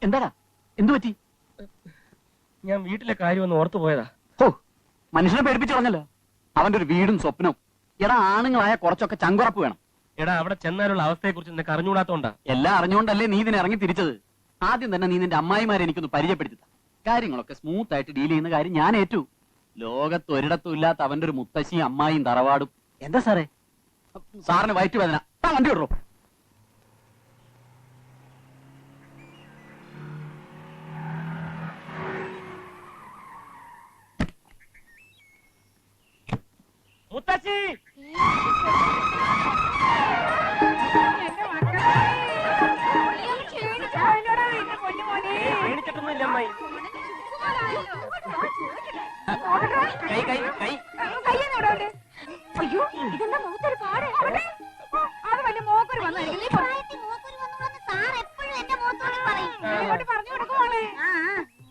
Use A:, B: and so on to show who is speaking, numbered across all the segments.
A: എന്താടാ, എന്തു പറ്റി?
B: ഞാൻ വീട്ടിലെ കാര്യം ഒന്ന് ഓർത്തു പോയതാ.
A: ഓ, മനുഷ്യനെ പേടിപ്പിച്ചു പറഞ്ഞല്ലോ. അവന്റെ ഒരു വീടും സ്വപ്നവും. എടാ, ആണുങ്ങളായ കുറച്ചൊക്കെ ചങ്കുറപ്പ് വേണം.
B: എടാ, അവിടെ ചെന്നാലുള്ള അവസ്ഥയെ കുറിച്ച് നിനക്ക് അറിഞ്ഞുകൂടാത്തോണ്ടാ.
A: എല്ലാം അറിഞ്ഞുകൊണ്ടല്ലേ നീ ഇതിനെ ഇറങ്ങി തിരിച്ചത്. ആദ്യം തന്നെ നീ നിന്റെ അമ്മായിമാരെ എനിക്കൊന്ന് പരിചയപ്പെടുത്തി. കാര്യങ്ങളൊക്കെ സ്മൂത്ത് ആയിട്ട് ഡീൽ ചെയ്യുന്ന കാര്യം ഞാൻ ഏറ്റു. ലോകത്ത് ഒരിടത്തും ഇല്ലാത്ത അവന്റെ ഒരു മുത്തശ്ശിയും അമ്മായിയും തറവാടും. എന്താ സാറേ? സാറിന് വയറ്റ് വേദന. വണ്ടി വിടറോ.
B: മുത്തശ്ശി, ക്ഷീണിച്ചിട്ടൊന്നുമില്ല അമ്മായി. കൈ കൈ കൈ.
C: അയ്യോ, ഇതെന്താ മുഖത്തൊരു പാട്? അത് വലിയ മോക്കൊരു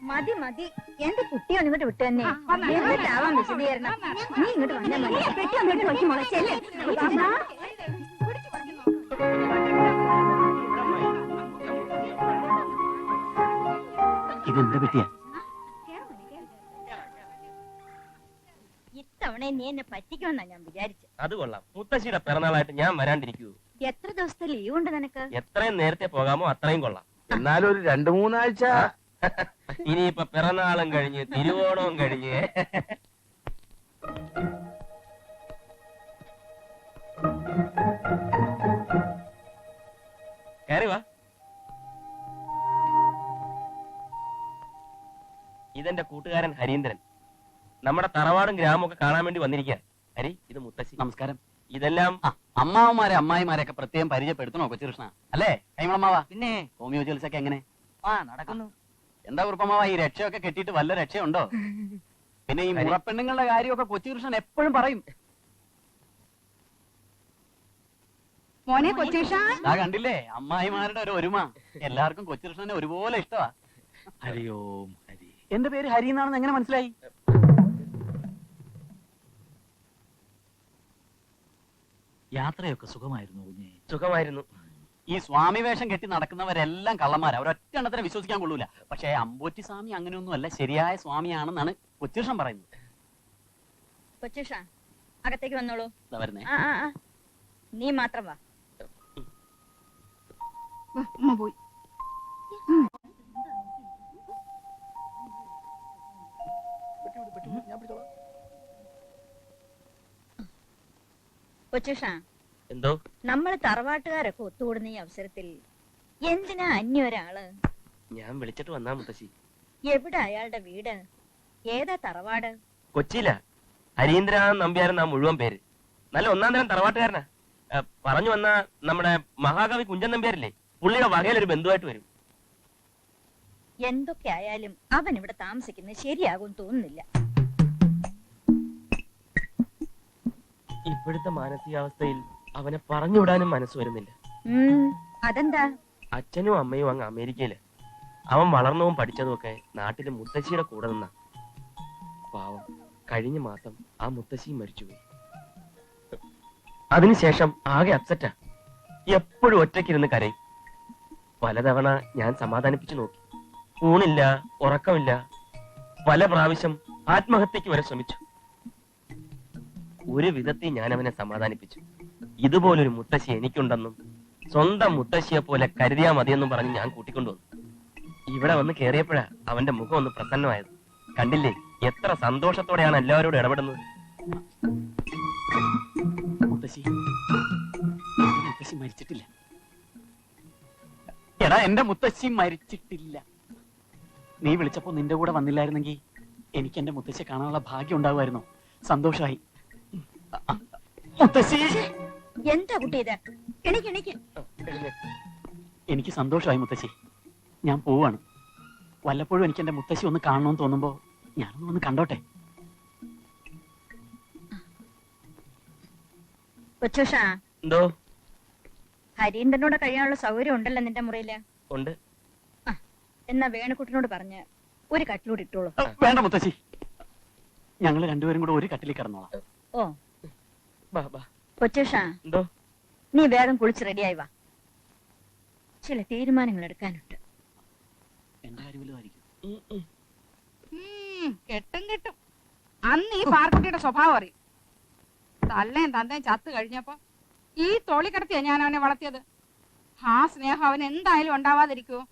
C: മതി മതി, എന്റെ കുട്ടിയെ ഇങ്ങോട്ട് വിട്ടു തന്നെ. എന്നിട്ടാവാൻ വിശദീകരണം. നീ ഇങ്ങോട്ട് വന്നാൽ മതി. പെട്ടി അങ്ങോട്ട് വയ്ക്കും മുളച്ചല്ലേ.
A: ഇതെന്താ പറ്റിയ?
C: ഇത്തവണ നീ എന്നെ പറ്റിക്കുമെന്നാ ഞാൻ വിചാരിച്ചു.
B: അത് കൊള്ളാം. മുത്തശ്ശിയുടെ പിറന്നാളായിട്ട് ഞാൻ വരാണ്ടിരിക്കൂ.
C: എത്ര ദിവസത്തെ ലീവ് ഉണ്ട് നിനക്ക്?
B: എത്രയും നേരത്തെ പോകാമോ അത്രയും കൊള്ളാം.
D: എന്നാലും ഒരു 2-3 ആഴ്ച.
B: ഇനിയിപ്പൊ പിറന്നാളും കഴിഞ്ഞ് തിരുവോണവും കഴിഞ്ഞ് കയറി വാ. ഇതെന്റെ കൂട്ടുകാരൻ ഹരീന്ദ്രൻ. നമ്മുടെ തറവാടും ഗ്രാമവും ഒക്കെ കാണാൻ വേണ്ടി വന്നിരിക്കുക. ഹരി, ഇത് മുത്തശ്ശി.
A: നമസ്കാരം.
B: ഇതെല്ലാം
A: അമ്മാവന്മാരെ അമ്മായിമാരെയൊക്കെ പ്രത്യേകം പരിചയപ്പെടുത്തണോ കൊച്ചുകൃഷ്ണ? അല്ലേ കൈമളമ്മാവാ?
D: പിന്നെ
A: ഹോമിയോ ചികിത്സയൊക്കെ എങ്ങനെ
D: നടക്കുന്നു?
A: എന്താ കുറുപ്പമ്മാവ, ഈ രക്ഷയൊക്കെ കെട്ടിയിട്ട് വല്ല രക്ഷയുണ്ടോ? പിന്നെ ഈ മുറപ്പെണ്ണുങ്ങളുടെ കാര്യമൊക്കെ കൊച്ചുകൃഷ്ണൻ എപ്പോഴും പറയും.
C: മോനെ കൊച്ചുകൃഷ്ണ,
A: കണ്ടില്ലേ അമ്മായിമാരുടെ ഒരു ഒരുമ. എല്ലാവർക്കും കൊച്ചുകൃഷ്ണനെ ഒരുപോലെ ഇഷ്ടമാ.
D: ഹരിയോ ഹരി.
A: എന്റെ പേര് ഹരി എന്നാണെന്ന് എങ്ങനെ മനസ്സിലായി?
D: യാത്രയൊക്കെ സുഖമായിരുന്നു കുഞ്ഞേ?
B: സുഖമായിരുന്നു.
A: ഈ സ്വാമി വേഷം കെട്ടി നടക്കുന്നവരെല്ലാം കള്ളന്മാരാ. അവരൊറ്റ എണ്ണത്തിനെ വിശ്വസിക്കാൻ കൊള്ളൂല. പക്ഷേ അമ്പോറ്റി സ്വാമി അങ്ങനെയൊന്നുമല്ല, ശരിയായ സ്വാമിയാണെന്നാണ് കൊച്ചുകൃഷ്ണൻ പറയുന്നത്.
C: കൊച്ചുകൃഷ്ണ അകത്തേക്ക് വന്നോളൂ.
A: വരുന്നേ.
C: നീ മാത്രം വാ. പോയി. കൊച്ചുകൃഷ്ണ,
B: എന്തോ?
C: നമ്മള് തറവാട്ടുകാരൊക്കെ ഒത്തുകൂടുന്ന ഈ അവസരത്തിൽ എന്തിനാ അന്യൊരാള്?
B: ഞാൻ വിളിച്ചിട്ട് വന്നാ മുത്തശ്ശി.
C: എവിടെ അയാളുടെ വീട്? ഏതാ തറവാട്?
B: കൊച്ചിയില. ഹരീന്ദ്രനാഥ് നമ്പ്യാരെന്നാ മുഴുവൻ പേര്. നല്ല ഒന്നാം തരം തറവാട്ടുകാരനാ. പറഞ്ഞു വന്ന നമ്മുടെ മഹാകവി കുഞ്ചൻ നമ്പ്യാരില്ലേ, പുള്ളിയുടെ വകയിലൊരു ബന്ധുവായിട്ട് വരും.
C: എന്തൊക്കെ ആയാലും അവൻ ഇവിടെ താമസിക്കുന്നത് ശരിയാകും തോന്നുന്നില്ല.
B: ഇപ്പോഴത്തെ മാനസികാവസ്ഥയിൽ അവനെ പറഞ്ഞുവിടാനും മനസ്സ് വരുന്നില്ല.
C: അതെന്താ?
B: അച്ഛനും അമ്മയും അങ്ങ് അമേരിക്കയില്. അവൻ വളർന്നതും പഠിച്ചതും ഒക്കെ നാട്ടിലെ മുത്തശ്ശിയുടെ കൂടെ നിന്നാ. പാവം, കഴിഞ്ഞ മാസം ആ മുത്തശ്ശിയും മരിച്ചുപോയി. അതിനുശേഷം ആകെ അപ്സെറ്റാ. എപ്പോഴും ഒറ്റയ്ക്കിരുന്ന് കരയും. പലതവണ ഞാൻ സമാധാനിപ്പിച്ചു നോക്കി. ഊണില്ല, ഉറക്കമില്ല. പല പ്രാവശ്യം ആത്മഹത്യക്ക് വരെ ശ്രമിച്ചു. ഒരു വിധത്തിൽ ഞാൻ അവനെ സമാധാനിപ്പിച്ചു. ഇതുപോലൊരു മുത്തശ്ശി എനിക്കുണ്ടെന്നും സ്വന്തം മുത്തശ്ശിയെ പോലെ കരുതിയാ മതിയെന്നും പറഞ്ഞ് ഞാൻ കൂട്ടിക്കൊണ്ടുവന്നു. ഇവിടെ വന്ന് കേറിയപ്പോഴാ അവന്റെ മുഖം ഒന്ന് പ്രസന്നമായത്. കണ്ടില്ലേ എത്ര സന്തോഷത്തോടെയാണ് എല്ലാവരോടും ഇടപെടുന്നത്.
A: മുത്തശ്ശി മരിച്ചിട്ടില്ല. എടാ, എന്റെ മുത്തശ്ശി മരിച്ചിട്ടില്ല. നീ വിളിച്ചപ്പോ നിന്റെ കൂടെ വന്നില്ലായിരുന്നെങ്കിൽ എനിക്ക് എന്റെ മുത്തശ്ശിയെ കാണാനുള്ള ഭാഗ്യം ഉണ്ടാകുമായിരുന്നു. സന്തോഷമായി. മുത്തശ്ശി,
C: എന്താ കുട്ടി ഇത്?
A: എനിക്ക് സന്തോഷമായി മുത്തശ്ശി. ഞാൻ പോവാണ്. വല്ലപ്പോഴും എനിക്ക് എന്റെ മുത്തശ്ശി ഒന്ന് കാണണമെന്ന് തോന്നുമ്പോ ഞാനൊന്ന് വന്ന് കണ്ടോട്ടെ.
C: കൊച്ചുകൃഷ്ണ,
B: എന്തോ?
C: ഹരീന്ദ്രനോട് കഴിയാനുള്ള സൗകര്യം ഉണ്ടല്ലോ നിന്റെ മുറിയില്?
B: ഉണ്ട്.
C: എന്നാ വേണുക്കുട്ടനോട് പറഞ്ഞ് ഒരു കട്ടിലൂടെ ഇട്ടോളൂ.
A: വേണ്ട മുത്തശ്ശി, ഞങ്ങൾ രണ്ടുപേരും കൂടെ ഒരു കട്ടിലേക്ക് കിടന്നോളാം.
C: ഓ കൊച്ചുകൃഷ്ണ,
B: എന്തോ?
C: നീ വേഗം കുളിച്ച് റെഡിയായി വാ. ചില തീരുമാനങ്ങൾ എടുക്കാനുണ്ട്.
A: കാര്യം വല്ലതും ആയിരിക്കും.
E: കെട്ടും കെട്ടും. അന്ന് ഈ പാർക്കുട്ടിയുടെ സ്വഭാവം അറിയും. തള്ളയും തന്തയും ചത്തു കഴിഞ്ഞപ്പോ ഈ തോളി കിടത്തിയാ ഞാൻ അവനെ വളർത്തിയത്. ആ സ്നേഹം അവൻ എന്തായാലും ഉണ്ടാവാതിരിക്കുവോ?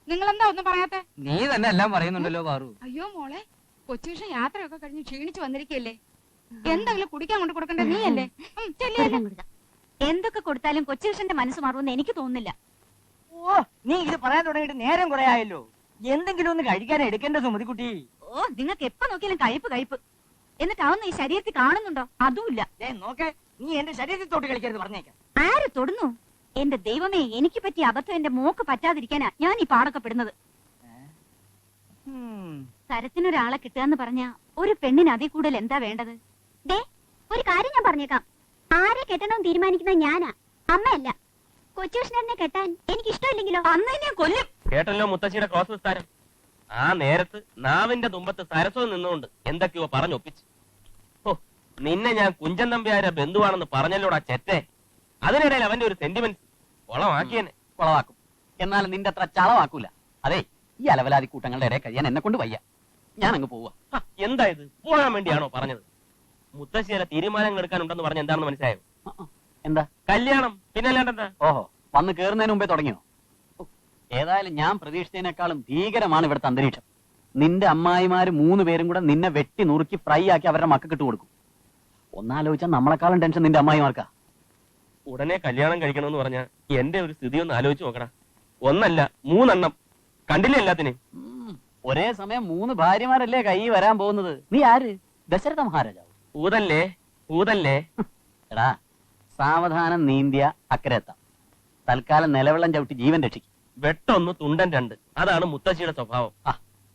E: നിങ്ങളെന്താ ഒന്നും പറയാത്തെ?
F: നീ തന്നെ എല്ലാം പറയുന്നുണ്ടല്ലോ പാറു.
E: അയ്യോ മോളെ, കൊച്ചുവിഷം യാത്രയൊക്കെ കഴിഞ്ഞ് ക്ഷീണിച്ചു വന്നിരിക്കല്ലേ, എന്തെങ്കിലും കുടിക്കാൻ കൊണ്ട് കൊടുക്കണ്ടേ നീയല്ലേ?
C: എന്തൊക്കെ കൊടുത്താലും കൊച്ചുകൃഷ്ണന്റെ മനസ്സ് മാറുമെന്ന് എനിക്ക് തോന്നുന്നില്ല.
F: ഓ, നീ ഇത് പറയാൻ തുടങ്ങിയിട്ട് നേരം കുറെ ആയല്ലോ. എന്തെങ്കിലും ഒന്ന് കഴിക്കാൻ എടുക്കേണ്ട സുമതിക്കുട്ടി.
C: ഓ, നിങ്ങൾക്ക് എപ്പോ നോക്കിയാലും കഴിപ്പ്. എന്നിട്ട് അതൊന്നും ഈ ശരീരത്തിൽ കാണുന്നുണ്ടോ? അതുമില്ല.
F: നോക്കെ, നീ എന്റെ ശരീരത്തിൽ തൊട്ട് കളിക്കരുത് പറഞ്ഞേക്കാം.
C: ആര് തൊടുന്നു? എന്റെ ദൈവമേ, എനിക്ക് പറ്റിയ അബദ്ധം എന്റെ മോക്ക് പറ്റാതിരിക്കാനാ ഞാൻ ഈ പാടൊക്കെ പെടുന്നത്. തരത്തിനൊരാളെ കിട്ടുകയെന്ന് പറഞ്ഞ ഒരു പെണ്ണിന് അതിൽ കൂടുതൽ എന്താ വേണ്ടത്? ദേ, ഒരു കാര്യം ഞാൻ പറഞ്ഞേക്കാം. ആരെ കെട്ടണമെന്ന് തീരുമാനിക്കുന്നത് ഞാനാ, അമ്മയല്ല. കൊച്ചുകൃഷ്ണനെ കെട്ടാൻ എനിക്ക് ഇഷ്ടമില്ലെങ്കിലോ അന്ന് ഞാൻ കൊല്ലും.
B: കേട്ടല്ലോ മുത്തശ്ശിയുടെ ക്രോസ് വിസ്താരം. ആ നേരത്ത് നാവിന്റെ തുമ്പത്ത് സരസ്വം നിന്നുകൊണ്ട് എന്തൊക്കെയോ പറഞ്ഞൊപ്പിച്ചു. ഓ, നിന്നെ ഞാൻ കുഞ്ചൻ നമ്പ്യാരുടെ ബന്ധുവാണെന്ന് പറഞ്ഞല്ലോടാ ചെറ്റേ. അതിനിടയിൽ അവന്റെ ഒരു സെന്റിമെന്റ് കൊളമാക്കിയനെ.
A: കുളവാക്കും. എന്നാലും നിന്റെ അത്ര ചളവാക്കൂല. അതെ, ഈ അലവലാതി കൂട്ടങ്ങളുടെ ഇടയിൽ കഴിയാൻ എന്നെ കൊണ്ട് വയ്യ. ഞാൻ അങ്ങ് പോവാ.
B: എന്താ ഇത്? പോകാൻ വേണ്ടിയാണോ പറഞ്ഞത്? മുത്തശ്ശിയുടെ തീരുമാനങ്ങൾ എടുക്കാനുണ്ടെന്ന് പറഞ്ഞ എന്താണെന്ന് മനസ്സിലായോ?
A: എന്താ?
B: കല്യാണം. പിന്നല്ലാണ്ടെന്താ?
A: ഓഹോ, വന്ന് കേറുന്നതിന് മുമ്പേ തുടങ്ങിയോ? ഏതായാലും ഞാൻ പ്രതീക്ഷിച്ചതിനേക്കാളും ഭീകരമാണ് ഇവിടുത്തെ അന്തരീക്ഷം. നിന്റെ അമ്മായിമാര് 3 പേരും കൂടെ നിന്നെ വെട്ടി നുറുക്കി ഫ്രൈ ആക്കി അവരുടെ മക്കൾക്ക് ഇട്ട് കൊടുക്കും. ഒന്നാലോചിച്ചാൽ നമ്മളെക്കാളും ടെൻഷൻ നിന്റെ അമ്മായിമാർക്കാ.
B: ഉടനെ കല്യാണം കഴിക്കണമെന്ന് പറഞ്ഞാൽ എന്റെ ഒരു സ്ഥിതി ഒന്ന് ആലോചിച്ച് നോക്കടാ. 1 അല്ല 3 എണ്ണം. കണ്ടില്ലേ എല്ലാത്തിനും?
A: ഒരേ സമയം 3 ഭാര്യമാരല്ലേ കൈ വരാൻ പോകുന്നത്. നീ ആര്? ദശരഥ മഹാരാജാവ്?
B: ഊതല്ലേ ഊതല്ലേ.
A: എടാ, സാവധാനം നീന്തിയ അക്കരെത്താം. തൽക്കാലം നിലവെള്ളം ചവിട്ടി ജീവൻ രക്ഷിക്കും.
B: വെട്ടൊന്ന് തുണ്ടൻ 2. അതാണ് മുത്തശ്ശിയുടെ സ്വഭാവം.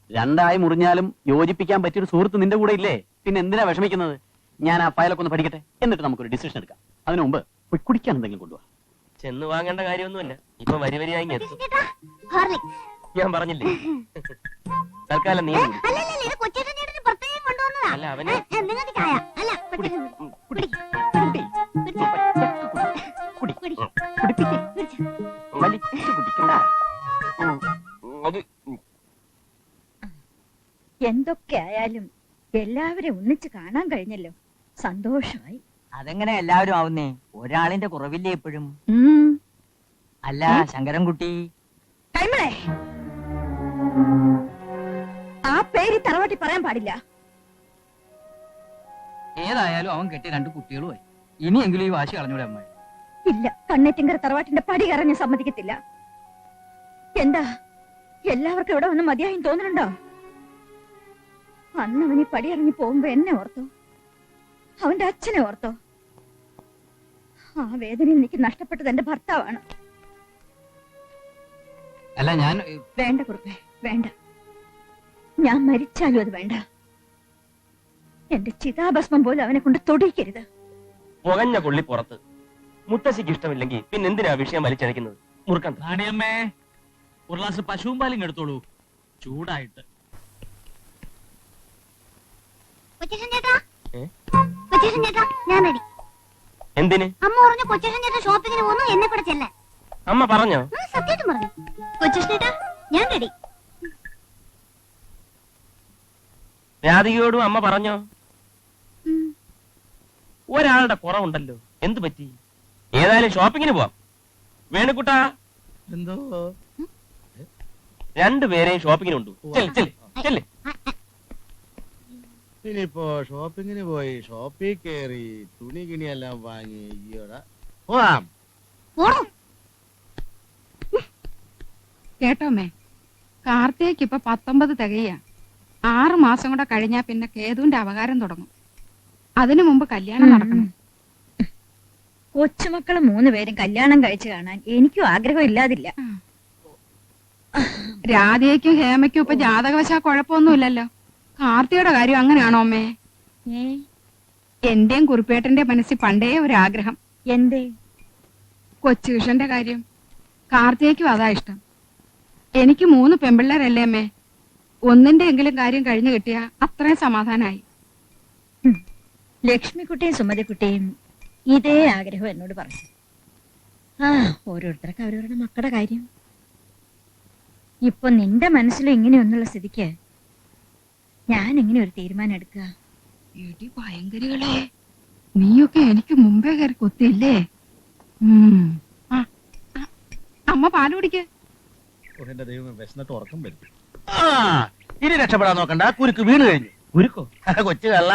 A: രണ്ടായി മുറിഞ്ഞാലും യോജിപ്പിക്കാൻ പറ്റിയൊരു സുഹൃത്ത് നിന്റെ കൂടെ ഇല്ലേ? പിന്നെ എന്തിനാ വിഷമിക്കുന്നത്? ഞാൻ ആ ഫയലൊക്കെ ഒന്ന് പഠിക്കട്ടെ, എന്നിട്ട് നമുക്കൊരു ഡിസിഷൻ എടുക്കാം. അതിനു മുമ്പ് പോയി കുടിക്കാൻ എന്തെങ്കിലും കൊണ്ടുപോവാ.
B: ചെന്ന് വാങ്ങേണ്ട കാര്യമൊന്നുമില്ല. ഇപ്പൊ വരിവരിയായി എത്തും. ഞാൻ പറഞ്ഞില്ലേ, തൽക്കാലം നീ അല്ല അവന്
C: എന്തൊക്കെ ആയാലും എല്ലാവരെയും ഒന്നിച്ച് കാണാൻ കഴിഞ്ഞല്ലോ, സന്തോഷമായി.
F: അതെങ്ങനെ എല്ലാവരും ആവുന്നേ? ഒരാളിന്റെ കുറവില്ലേ എപ്പോഴും? അല്ല ശങ്കരൻകുട്ടി,
C: കൈമളെ, ആ പേര് തറവാട്ടി പറയാൻ പാടില്ല.
F: ഏതായാലും അവൻ കെട്ടിയ 2 കുട്ടികളുമായി. ഇനിയെങ്കിലും ഈ വാശി കളഞ്ഞൂടെ അമ്മായി?
C: ഇല്ല, കണ്ണേറ്റിങ്കര തറവാട്ടിന്റെ പടി കയറാൻ സമ്മതിക്കത്തില്ല. എന്താ, എല്ലാവർക്കും ഇവിടെ വന്ന് മതിയായും തോന്നുന്നുണ്ടോ? അന്ന് അവൻ ഈ പടി ഇറങ്ങി പോകുമ്പോ എന്നെ ഓർത്തോ? അവന്റെ അച്ഛനെ ഓർത്തോ? ആ വേദന എനിക്ക് നഷ്ടപ്പെട്ടത് എന്റെ ഭർത്താവാണ്.
F: അല്ല ഞാൻ
C: വേണ്ട കുറുപ്പേ, വേണ്ട. ഞാൻ മരിച്ചാലും അത് വേണ്ട. എന്റെ ചിതാഭസ്മം പോലും അവനെ കൊണ്ട് തൊടിയിക്കരുത്.
B: പുകഞ്ഞ കൊള്ളി പുറത്ത്. മുത്തശ്ശിക്ക് ഇഷ്ടമില്ലെങ്കിൽ പിന്നെ എന്തിനാ വിഷയം വലിച്ചഴിക്കുന്നത്? മുറുക്കാൻ
D: നാണിയമ്മേ, ഒരു ഗ്ലാസ് പശുവും പാലും എടുത്തോളൂ, ചൂടായിട്ട്.
C: ഞാൻ റെഡി.
B: എന്തിന്?
C: അമ്മ പറഞ്ഞു കൊച്ചേട്ടൻ ചേട്ടൻ ഷോപ്പിങ്ങിന് പോകുന്നു, എന്നെ കൂടെ ചെല്ലാൻ.
B: അമ്മ പറഞ്ഞോ?
C: സത്യമായിട്ടും പറഞ്ഞു. കൊച്ചേട്ടൻ ഞാൻ റെഡി.
B: രാധികയോടും അമ്മ പറഞ്ഞോ? ഒരാളുടെ കുറവുണ്ടല്ലോ, എന്തു പറ്റി? ഏതായാലും ഷോപ്പിങ്ങിന് പോവാം. വേണുക്കുട്ടാ,
D: എന്തോ
B: 2 പേരെയും ഷോപ്പിങ്ങിന് കൊണ്ടു. ചെല്ല്.
G: ഇനിയിപ്പോ ഷോപ്പിങ്ങിന് പോയി ഷോപ്പിൽ കയറി തുണി കിണിയെല്ലാം വാങ്ങി പോവാം.
E: കേട്ടോമ്മേ, കാർത്തികയ്ക്ക് ഇപ്പൊ 19 തികയ. 6 മാസം കൂടെ കഴിഞ്ഞാ പിന്നെ കേതുവിന്റെ അവകാരം തുടങ്ങും. അതിനു മുമ്പ് കല്യാണം നടക്കണം.
C: കൊച്ചുമക്കള് 3 പേരും കല്യാണം കഴിച്ചു കാണാൻ എനിക്കും ആഗ്രഹം ഇല്ലാതില്ല.
E: രാധയ്ക്കും ഹേമയ്ക്കും ഇപ്പൊ ജാതകവശാ കുഴപ്പമൊന്നുമില്ലല്ലോ. കാർത്തികയുടെ കാര്യം അങ്ങനെയാണോ അമ്മേ? എന്റെയും കുറുപ്പേട്ടന്റെ മനസ്സിൽ പണ്ടേ ഒരാഗ്രഹം.
C: എന്തേ?
E: കൊച്ചുകൃഷ്ണന്റെ കാര്യം. കാർത്തികയ്ക്കും അതാ ഇഷ്ടം. എനിക്ക് 3 പെമ്പിള്ളേരല്ലേ അമ്മേ. ഒന്നിന്റെ എങ്കിലും കാര്യം കഴിഞ്ഞു കിട്ടിയ അത്രയും സമാധാനായി.
C: ലക്ഷ്മിക്കുട്ടിയും സുമതിക്കുട്ടിയും ഇതേ ആഗ്രഹം എന്നോട് പറഞ്ഞു. ഓരോരുത്തർക്ക് അവരവരുടെ മക്കളുടെ കാര്യം. ഇപ്പൊ നിന്റെ മനസ്സിൽ ഇങ്ങനെയൊന്നുള്ള സ്ഥിതിക്ക് ഞാൻ എങ്ങനെ ഒരു തീരുമാനം എടുക്കുക?
E: എടി ഭയങ്കരികളെ, നീയൊക്കെ എനിക്ക് മുമ്പേ കയറി കൊത്തില്ലേ? അമ്മ പാല് കുടിക്ക്.
G: എന്റെ ദൈവമേ, വിശന്നിട്ട് ഉറക്കം വരും. ഇനി രക്ഷപ്പെടാൻ നോക്കണ്ട, കുരുക്ക് വീണ് കഴിഞ്ഞു.
B: കുരുക്കോ?
G: കൊച്ചു കള്ള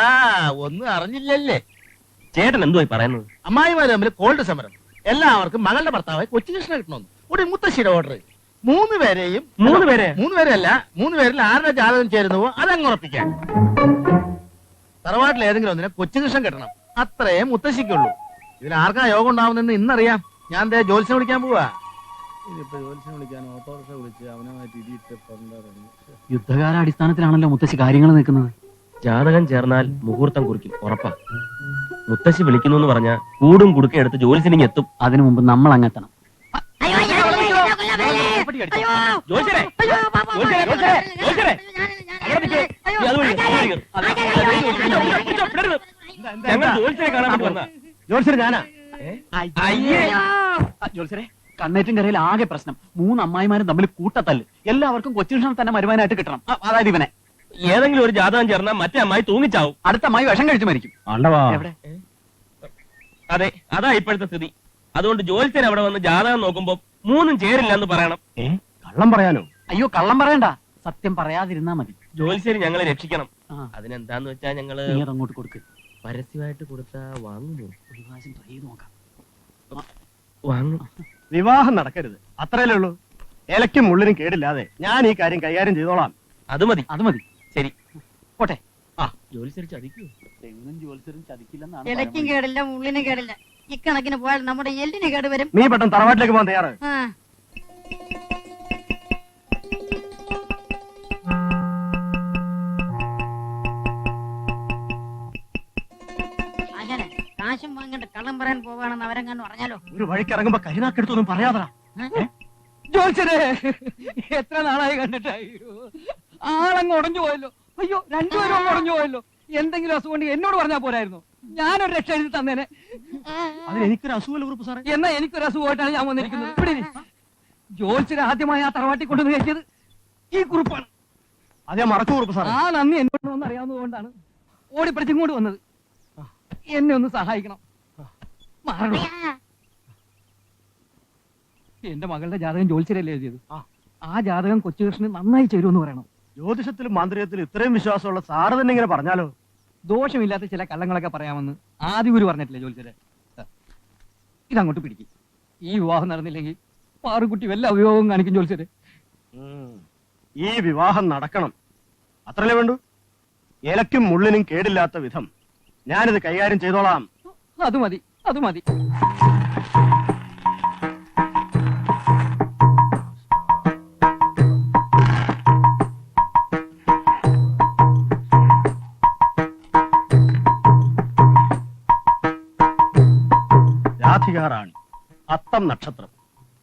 G: ഒന്നും അറിഞ്ഞില്ലല്ലേ?
B: ചേട്ടൻ എന്തുവായി പറയുന്നത്?
G: അമ്മായിമാര് തമ്മിൽ കോൾഡ് സമരം. എല്ലാവർക്കും മകളുടെ ഭർത്താവായി കൊച്ചുകൃഷ്ണ കിട്ടണമെന്ന് ഒരു മുത്തശ്ശിയുടെ ഓർഡർ. 3 പേരെയും
B: 3 പേരെ?
G: 3 പേരല്ല, 3 പേരിൽ ആരുടെ ജാതകം ചേരുന്നുവോ അതങ്ങ് ഉറപ്പിക്കാൻ. തറവാട്ടിൽ ഏതെങ്കിലും ഒന്നിനെ കൊച്ചുകൃഷ്ണൻ കിട്ടണം, അത്രേ മുത്തശ്ശിക്കുള്ളൂ. ഇതിൽ ആർക്കാ യോഗം ഉണ്ടാവുന്നെന്ന് ഇന്നറിയാം. ഞാൻ ജോത്സ്യം വിളിക്കാൻ പോവാ. ഇതിപ്പോ ജോത്സ്യം വിളിക്കാൻ ഓട്ടോറിക്ഷ വിളിച്ച് അവനുമായിട്ട് ഇടിയിട്ട് പണ്ടാറങ്ങി.
A: യുദ്ധകാലാടിസ്ഥാനത്തിലാണല്ലോ മുത്തശ്ശി കാര്യങ്ങൾ നിൽക്കുന്നത്.
B: ജാതകം ചേർന്നാൽ മുഹൂർത്തം കുറിക്കും, ഉറപ്പാ. മുത്തശ്ശി വിളിക്കുന്നു എന്ന് പറഞ്ഞാൽ കൂടും കുടുക്ക എടുത്ത് ജോലിസിനിങ് എത്തും.
A: അതിനു മുമ്പ് നമ്മൾ അങ്ങെത്തണം.
B: ജോലിസരെ, ജോലിസരെ, ജോലിസരെ, ജോലിസരെ. അവിടെ നിൽക്ക്. നീ അതുവഴി, വിടരുത്. ഞങ്ങൾ ജോലിസരെ കാണാൻ വേണ്ടി വന്നതാ.
G: ജോത്സ്യൻ ഞാനാ.
B: അയ്യേ.
A: ജോത്സരെ, കണ്ണേറ്റും കരയിൽ ആകെ പ്രശ്നം. 3 അമ്മായിമാരും തമ്മിൽ കൂട്ടത്തല്ല്. എല്ലാവർക്കും കൊച്ചുകൃഷ്ണൻ തന്നെ മരുമാനായിട്ട് കിട്ടണം. അതായത് ഇവനെ.
B: ഏതെങ്കിലും ഒരു ജാതകം ചേർന്നാൽ മറ്റേ അമ്മായി തൂങ്ങിച്ചാവും.
A: അടുത്ത അമ്മായി വിഷം കഴിച്ചു മരിക്കും. എവിടെ?
B: അതെ, അതാ ഇപ്പോഴത്തെ സ്ഥിതി. അതുകൊണ്ട് ജോലിസൻ അവിടെ വന്ന് ജാതകം നോക്കുമ്പോ 3 ചേരില്ല എന്ന് പറയണം.
G: കള്ളം പറയാനോ?
A: അയ്യോ, കള്ളം പറയണ്ട, സത്യം പറയാതിരുന്നാ മതി.
B: ജോലിസന് ഞങ്ങളെ രക്ഷിക്കണം.
A: ആ,
B: അതിനെന്താന്ന് വെച്ചാ ഞങ്ങള്
A: നീ അതങ്ങോട്ട് കൊടുക്ക്.
B: പരസ്യമായിട്ട് കൊടുത്താ വാങ്ങുമോ?
A: ഒരു പ്രാവശ്യം ട്രൈ ചെയ്ത് നോക്കാം.
B: വാങ്ങും.
G: വിവാഹം നടക്കരുത്, അത്രയല്ലേ ഉള്ളൂ. ഇലയ്ക്കും മുള്ളിനും കേടില്ലാതെ ഞാൻ ഈ കാര്യം കൈകാര്യം ചെയ്തോളാം.
B: അത് മതി.
A: അത് മതി.
B: ശരി,
A: പോട്ടെ.
B: ജോലിസരി ചതിക്കൂ.
A: തെങ്ങും ജോത്സരും ചതിക്കില്ലെന്നാണ്
H: ഇലയ്ക്കും
A: പറയുന്നത്.
H: കേടില്ല മുള്ളിനും കേടില്ല. ഇക്കണക്കിന് പോയാൽ നമ്മുടെ എല്ലിന് കേട് വരും.
G: നീ പെട്ടെന്ന് തറവാട്ടിലേക്ക് പോകാൻ തയ്യാറ്?
H: ആ. അങ്ങനെ കാശും വാങ്ങിട്ട് കള്ളം പറയാൻ പോവാണെന്ന് അവരെങ്ങാനും പറഞ്ഞാലോ?
G: ഒരു വഴിക്ക് ഇറങ്ങുമ്പോ കരിനാക്കെടുത്തൊന്നും പറയാതാ.
F: ജോത്സരെ, എത്ര നാളായി കണ്ടിട്ട്. അയ്യോ, ആളങ്ങ് ഉടഞ്ഞു പോയല്ലോ. അയ്യോ, 2 പേരും അങ്ങ് ഉടഞ്ഞു പോയല്ലോ. എന്തെങ്കിലും അസുഖം ഉണ്ടെങ്കിൽ എന്നോട് പറഞ്ഞാൽ പോരായിരുന്നു, ഞാനൊരു രക്ഷ എഴുതി തന്നേനെ.
G: അതിന് എനിക്കൊരു അസുഖമല്ല കുറിപ്പ് സാറേ.
F: എന്നാ എനിക്കൊരു അസുഖമായിട്ടാണ് ഞാൻ വന്നിരിക്കുന്നത്. ഇവിടെ ജോത്സരെ ആദ്യമായി ആ തറവാട്ടി കൊണ്ടുവന്ന് കയറ്റിയത് ഈ കുറിപ്പാണ്.
G: അതേ മറക്കു കുറിപ്പ് സാറേ.
F: ആ നന്ദി എന്നോട് അറിയാവുന്നതുകൊണ്ടാണ് ഓടിപ്പടിച്ചിങ്ങോട്ട് വന്നത്. എന്നെ ഒന്ന് സഹായിക്കണം. മാറണം. എന്റെ മകളുടെ ജാതകം ജോത്സരല്ലേ എഴുതിയത്. ആ ജാതകം കൊച്ചുകൃഷ്ണന് നന്നായി ചേരുമെന്ന് പറയണം.
G: ജ്യോതിഷത്തിലും മാന്ത്രികത്തിലും ഇത്രയും വിശ്വാസമുള്ള സാറ് തന്നെ ഇങ്ങനെ പറഞ്ഞാലോ?
F: ദോഷമില്ലാത്ത ചില കള്ളങ്ങളൊക്കെ പറയാമെന്ന് ആദ്യ ഗുരു പറഞ്ഞിട്ടില്ലേ ജോത്സരെ? ഇതങ്ങോട്ട് പിടിക്കും. ഈ വിവാഹം നടന്നില്ലെങ്കിൽ പാറുകുട്ടി വല്ല അഭിയോഗം കാണിക്കും ജോത്സരെ.
G: ഈ വിവാഹം നടക്കണം, അത്രല്ലേ വേണ്ടു. ഇലയ്ക്കും മുള്ളിനും കേടില്ലാത്ത വിധം ഞാനിത് കൈകാര്യം ചെയ്തോളാം.
F: അത് മതി, അത് മതി.
G: രാധികാറാണി, അത്തം നക്ഷത്രം,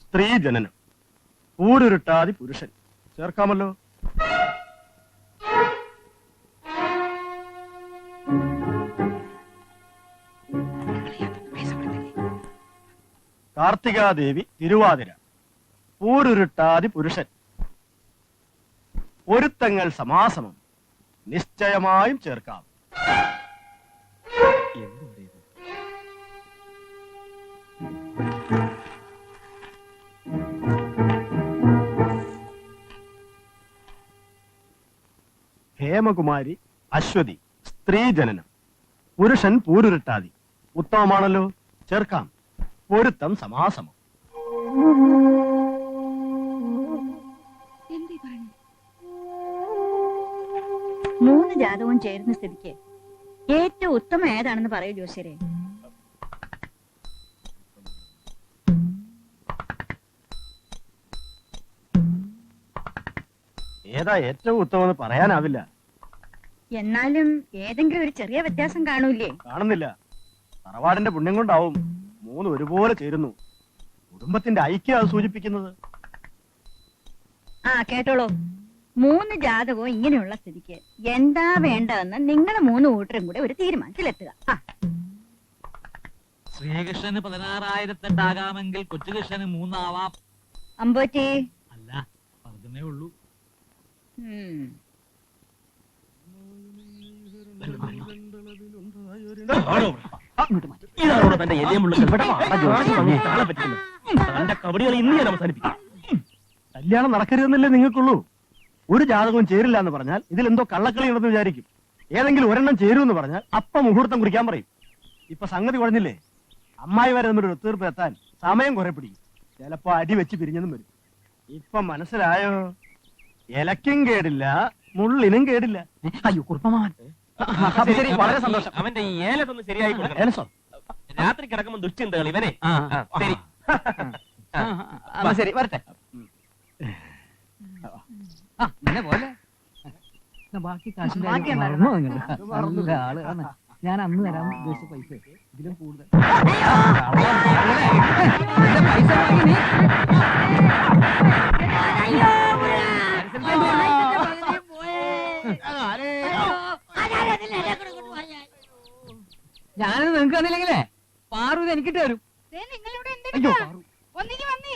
G: സ്ത്രീ ജനനം, ഊരുരുട്ടാതി പുരുഷൻ. ചേർക്കാമല്ലോ? കാർത്തികാദേവി തിരുവാതിര, ഊരുരുട്ടാതി പുരുഷൻ. ഒരുത്തങ്ങൾ സമാസമം, നിശ്ചയമായും ചേർക്കാം. ഹേമകുമാരി, അശ്വതി, സ്ത്രീ ജനനം, പുരുഷൻ പൂരുരുട്ടാതി. ഉത്തമമാണല്ലോ, ചേർക്കാം. പൊരുത്തം സമാസമം.
E: എന്തീ പറഞ്ഞു?
C: 3 ജാതകവും ചേരുന്ന സ്ഥിതിക്ക് ഏറ്റവും ഉത്തമം ഏതാണെന്ന് പറയൂ ജോത്സരെ.
G: ഏതാ ഏറ്റവും ഉത്തമെന്ന് പറയാനാവില്ല.
C: എന്നാലും ഏതെങ്കിലും ഒരു ചെറിയ വ്യത്യാസം കാണൂലേ?
G: കാണുന്നില്ല. തറവാടിന്റെ പുണ്യം കൊണ്ടാവും 3 ഒരുപോലെ ചേരുന്നു. കുടുംബത്തിന്റെ ഐക്യം അത് സൂചിപ്പിക്കുന്നത്.
C: ആ കേട്ടോളൂ, 3 ജാതകവും ഇങ്ങനെയുള്ള സ്ഥിതിക്ക് എന്താ വേണ്ടതെന്ന് നിങ്ങൾ 3 കൂട്ടരും കൂടെ ഒരു തീരുമാനത്തിലെത്തുക.
D: ശ്രീകൃഷ്ണന് 16,008 ആകാമെങ്കിൽ കൊച്ചുകൃഷ്ണന് 3 ആവാം.
C: അമ്പോറ്റി,
D: അല്ല, നടക്കുന്നേ ഉള്ളൂ.
B: ഇതാണോ തന്റെ എലിയ മുള്ളുകൾ താളെ പറ്റിക്കുന്നത്? തന്റെ കബഡികൾ ഇന്ന് ഞാൻ അവസാനിപ്പിക്കും.
I: കല്യാണം നടക്കരുതെന്നല്ലേ നിങ്ങൾക്കുള്ളൂ. ഒരു ജാതകവും ചേരില്ല എന്ന് പറഞ്ഞാൽ ഇതിലെന്തോ കള്ളക്കളി ഉണ്ടെന്ന് വിചാരിക്കും. ഏതെങ്കിലും ഒരെണ്ണം ചേരുമെന്ന് പറഞ്ഞാൽ അപ്പം മുഹൂർത്തം കുറിക്കാൻ പറയും. ഇപ്പൊ സംഗതി കുഴഞ്ഞില്ലേ? അമ്മായി വരെ തമ്മിൽ ഒത്തുതീർപ്പ് എത്താൻ സമയം കുറെ പിടിക്കും. ചിലപ്പോ അടി വെച്ച് പിരിഞ്ഞതും വരും. ഇപ്പൊ മനസ്സിലായോ? ഇലക്കും കേടില്ല, മുള്ളിനും കേടില്ല.
A: അയ്യോ കുറുപ്പമാൻ, ശരി, വളരെ സന്തോഷം.
B: അവന്റെ ഈ ഏലത്തൊന്ന് ശരിയായി കൊടുക്കണം.
I: ഏലസോ?
B: രാത്രി കിടക്കുമ്പോ ദുശ്ചിന്തകൾ ഇവനെ.
A: ആ,
B: ആ, ശരി.
A: എന്നാ ശരി, വരട്ടെ.
F: പിന്നെ പോലെ ബാക്കി കാശിന്റെ
H: ബാക്കി
F: കാര്യം
H: ഉണ്ടായിരുന്നു.
F: മറന്നോ നിങ്ങള്? നല്ല ആളാണ്. ഞാൻ അന്ന് തരാൻ ഉദ്ദേശിച്ച പൈസ ഇതിലും കൂടുതൽ. എന്റെ പൈസ വാങ്ങി നീ ഞാനത് നിങ്ങൾക്ക് തന്നില്ലെങ്കിലേ പാറു ഇത് എനിക്കിട്ട് തരും.
E: ദേ, നിങ്ങളിവിടെ
F: അയ്യോ
E: എന്തെടുക്കാ?
F: പാറു,
E: ഒന്നിങ്ങി വന്നേ.